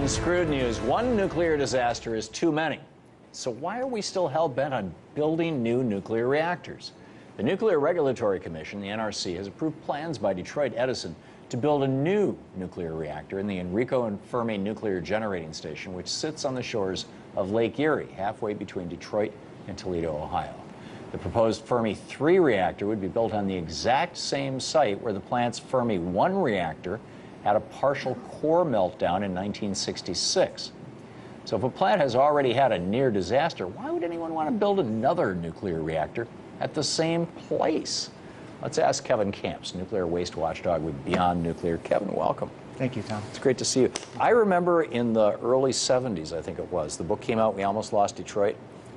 In Screwed News, one nuclear disaster is too many. So why are we still hell-bent on building new nuclear reactors? The Nuclear Regulatory Commission, the NRC, has approved plans by Detroit Edison to build a new nuclear reactor in the Enrico and Fermi Nuclear Generating Station, which sits on the shores of Lake Erie, halfway between Detroit and Toledo, Ohio. The proposed Fermi 3 reactor would be built on the exact same site where the plant's Fermi 1 reactor had a partial core meltdown in 1966. So if a plant has already had a near disaster, why would anyone want to build another nuclear reactor at the same place? Let's ask Kevin Camps, nuclear waste watchdog with Beyond Nuclear. Kevin, welcome. Thank you, Tom. It's great to see you. I remember in the early 70s, I think it was, the book came out, We Almost Lost Detroit.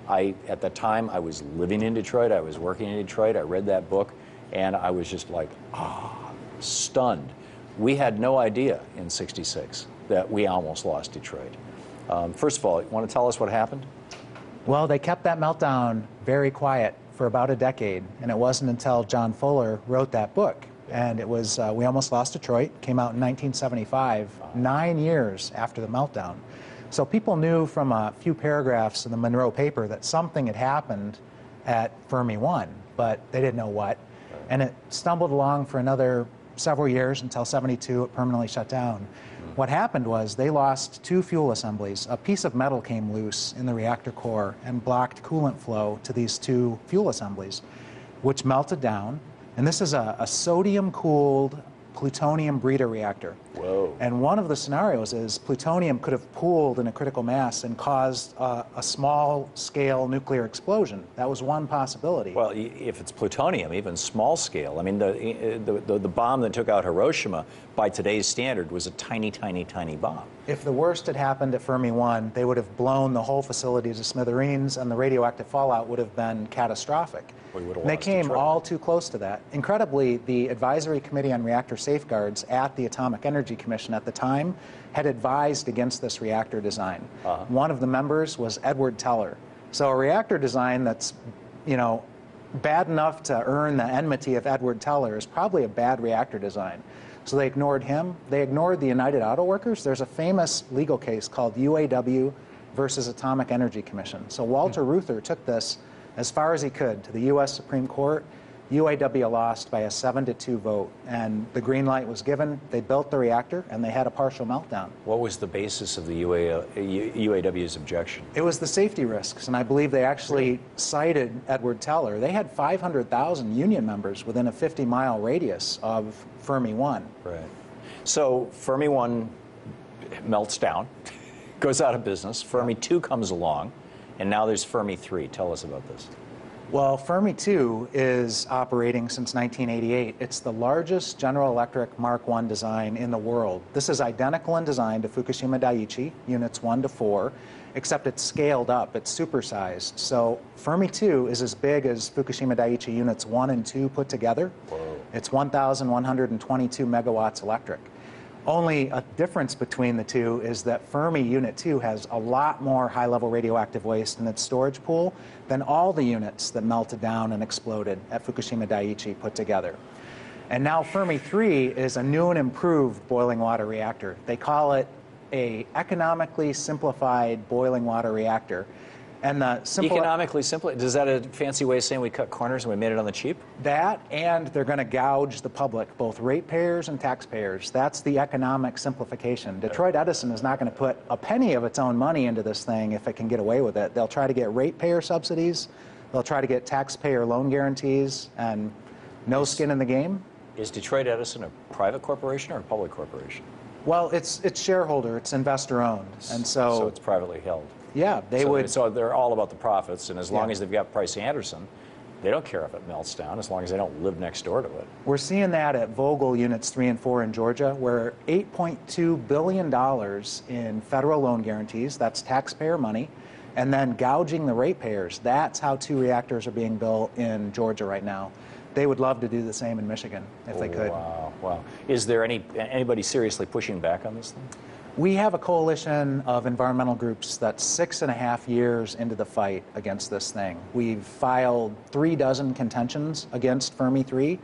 At the time, I was living in Detroit, I was working in Detroit, I read that book, and I was just like, stunned. We had no idea in '66 that we almost lost Detroit. First of all, you want to tell us what happened? Well, they kept that meltdown very quiet for about a decade, and it wasn't until John Fuller wrote that book. And it was We Almost Lost Detroit, came out in 1975, 9 years after the meltdown. So people knew from a few paragraphs in the Monroe paper that something had happened at Fermi 1, but they didn't know what. And it stumbled along for another several years until '72 it permanently shut down. What happened was they lost 2 fuel assemblies. A piece of metal came loose in the reactor core and blocked coolant flow to these 2 fuel assemblies, which melted down. And this is a sodium-cooled plutonium breeder reactor. Whoa. And one of the scenarios is plutonium could have pooled in a critical mass and caused a small-scale nuclear explosion. That was one possibility. Well, if it's plutonium, even small scale, I mean, the bomb that took out Hiroshima, by today's standard, was a tiny, tiny, tiny bomb. If the worst had happened at Fermi 1, they would have blown the whole facility to smithereens, and the radioactive fallout would have been catastrophic. And they came all too close to that. Incredibly, the Advisory Committee on Reactor Safeguards at the Atomic Energy Commission at the time had advised against this reactor design. One of the members was Edward Teller. So a reactor design that's, bad enough to earn the enmity of Edward Teller is probably a bad reactor design. So they ignored him. They ignored the United Auto Workers. There's a famous legal case called UAW versus Atomic Energy Commission. So Walter Reuther took this as far as he could to the U.S. Supreme Court. UAW lost by a 7-2 vote, and the green light was given. They built the reactor, and they had a partial meltdown. What was the basis of the UAW's objection? It was the safety risks, and I believe they actually cited Edward Teller. They had 500,000 union members within a 50-mile radius of Fermi 1. Right. So Fermi 1 melts down, goes out of business. Fermi 2 comes along. And now there's Fermi 3. Tell us about this. Well, Fermi 2 is operating since 1988. It's the largest General Electric Mark I design in the world. This is identical in design to Fukashima Daiichi, units 1 to 4, except it's scaled up, it's supersized. So Fermi 2 is as big as Fukushima Daiichi units 1 and 2 put together. Whoa. It's 1,122 megawatts electric. Only a difference between the two is that Fermi Unit 2 has a lot more high-level radioactive waste in its storage pool than all the units that melted down and exploded at Fukushima Daiichi put together. And now Fermi 3 is a new and improved boiling water reactor. They call it a economically simplified boiling water reactor. And the economically simple, is that a fancy way of saying we cut corners and we made it on the cheap? That, and they're going to gouge the public, both ratepayers and taxpayers. That's the economic simplification. Detroit Edison is not going to put a penny of its own money into this thing if it can get away with it. They'll try to get ratepayer subsidies, they'll try to get taxpayer loan guarantees, and no skin in the game. Is Detroit Edison a private corporation or a public corporation? Well, it's shareholder, it's investor owned, and so it's privately held. Yeah, So they're all about the profits, and as long as they've got Price Anderson, they don't care if it melts down, as long as they don't live next door to it. We're seeing that at Vogtle Units 3 and 4 in Georgia, where $8.2 billion in federal loan guarantees, that's taxpayer money, and then gouging the ratepayers. That's how 2 reactors are being built in Georgia right now. They would love to do the same in Michigan if they could. Wow, wow. Is there anybody seriously pushing back on this thing? We have a coalition of environmental groups that's 6.5 years into the fight against this thing. We've filed 36 contentions against Fermi 3,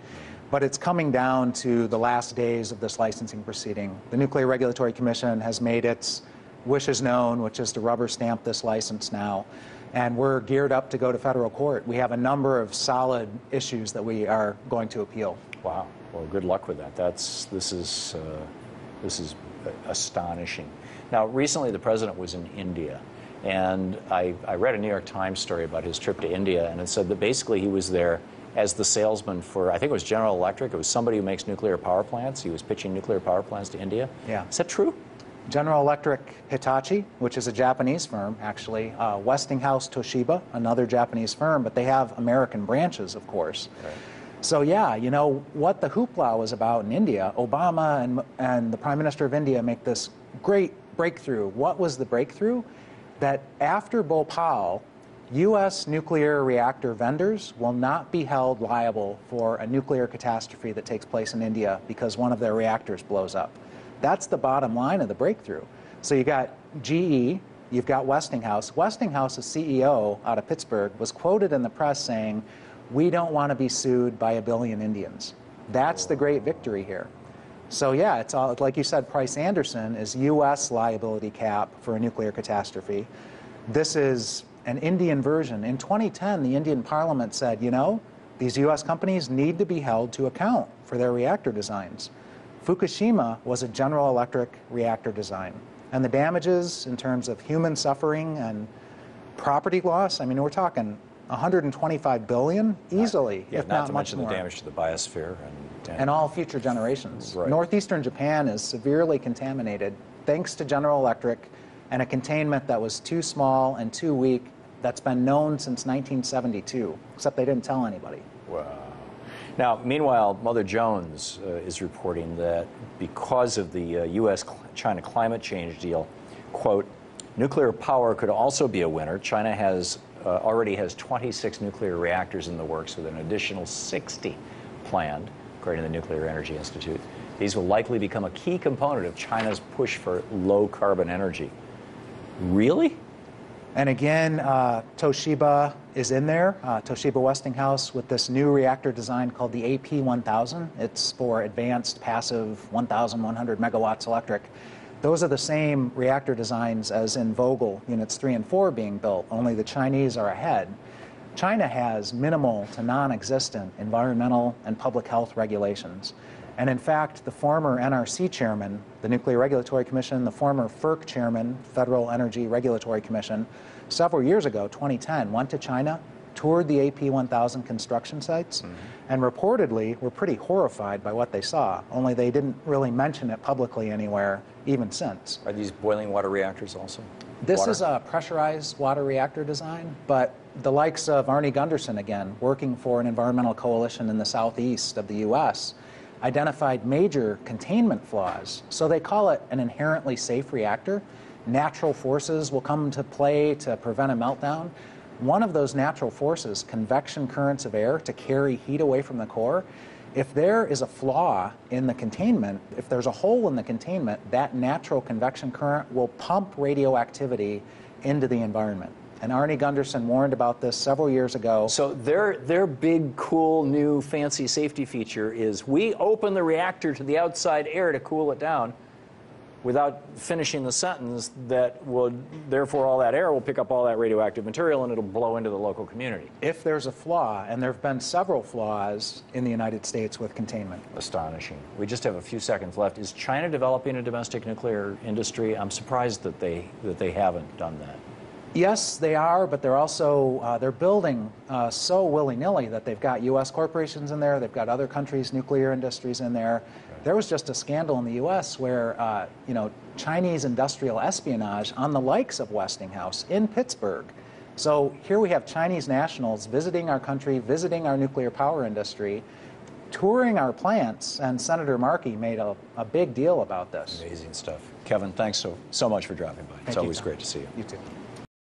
but it's coming down to the last days of this licensing proceeding. The Nuclear Regulatory Commission has made its wish is known, which is to rubber stamp this license now. And we're geared up to go to federal court. We have a number of solid issues that we are going to appeal. Wow. Well, good luck with that. This is astonishing. Now, recently the president was in India, and I read a New York Times story about his trip to India, and it said that basically he was there as the salesman for, I think it was General Electric. It was somebody who makes nuclear power plants. He was pitching nuclear power plants to India. Yeah. Is that true? General Electric Hitachi, which is a Japanese firm, actually. Westinghouse Toshiba, another Japanese firm, but they have American branches, of course. Right. So yeah, you know, what the hoopla was about in India, Obama and the Prime Minister of India make this great breakthrough. What was the breakthrough? That after Bhopal, U.S. nuclear reactor vendors will not be held liable for a nuclear catastrophe that takes place in India because one of their reactors blows up. That's the bottom line of the breakthrough. So you got GE, you've got Westinghouse. Westinghouse's CEO out of Pittsburgh was quoted in the press saying, "We don't want to be sued by 1 billion Indians." That's the great victory here. So yeah, it's all, like you said, Price-Anderson is U.S. liability cap for a nuclear catastrophe. This is an Indian version. In 2010, the Indian Parliament said, you know, these U.S. companies need to be held to account for their reactor designs. Fukushima was a General Electric reactor design. And the damages in terms of human suffering and property loss, I mean, we're talking 125 billion easily, yeah, if not much more. Not to mention the damage to the biosphere. And all future generations. Right. Northeastern Japan is severely contaminated thanks to General Electric and a containment that was too small and too weak that's been known since 1972, except they didn't tell anybody. Wow. Now, meanwhile, Mother Jones is reporting that because of the U.S.-China climate change deal, quote, nuclear power could also be a winner. China already has 26 nuclear reactors in the works with an additional 60 planned, according to the Nuclear Energy Institute. These will likely become a key component of China's push for low-carbon energy. Really? And again, Toshiba is in there, Toshiba Westinghouse, with this new reactor design called the AP1000. It's for advanced passive 1,100 megawatts electric. Those are the same reactor designs as in Vogtle Units 3 and 4 being built, only the Chinese are ahead. China has minimal to non-existent environmental and public health regulations. And in fact, the former NRC chairman, the Nuclear Regulatory Commission, the former FERC chairman, Federal Energy Regulatory Commission, several years ago, 2010, went to China, toured the AP1000 construction sites, and reportedly were pretty horrified by what they saw, only they didn't really mention it publicly anywhere even since. Are these boiling water reactors also? This is a pressurized water reactor design, but the likes of Arnie Gunderson, again, working for an environmental coalition in the southeast of the U.S., identified major containment flaws. So they call it an inherently safe reactor. Natural forces will come into play to prevent a meltdown. One of those natural forces, convection currents of air to carry heat away from the core, if there is a flaw in the containment, if there's a hole in the containment, that natural convection current will pump radioactivity into the environment. And Arnie Gunderson warned about this several years ago. So their big, cool, new, fancy safety feature is we open the reactor to the outside air to cool it down without finishing the sentence that would, therefore all that air will pick up all that radioactive material and it'll blow into the local community. If there's a flaw, and there have been several flaws in the United States with containment. Astonishing. We just have a few seconds left. Is China developing a domestic nuclear industry? I'm surprised that they haven't done that. Yes, they are, but they're also they're building so willy-nilly that they've got U.S. corporations in there, they've got other countries' nuclear industries in there. There was just a scandal in the U.S. where Chinese industrial espionage on the likes of Westinghouse in Pittsburgh. So here we have Chinese nationals visiting our country, visiting our nuclear power industry, touring our plants, and Senator Markey made a big deal about this. Amazing stuff. Kevin, thanks so much for dropping by. It's always great to see you. You too.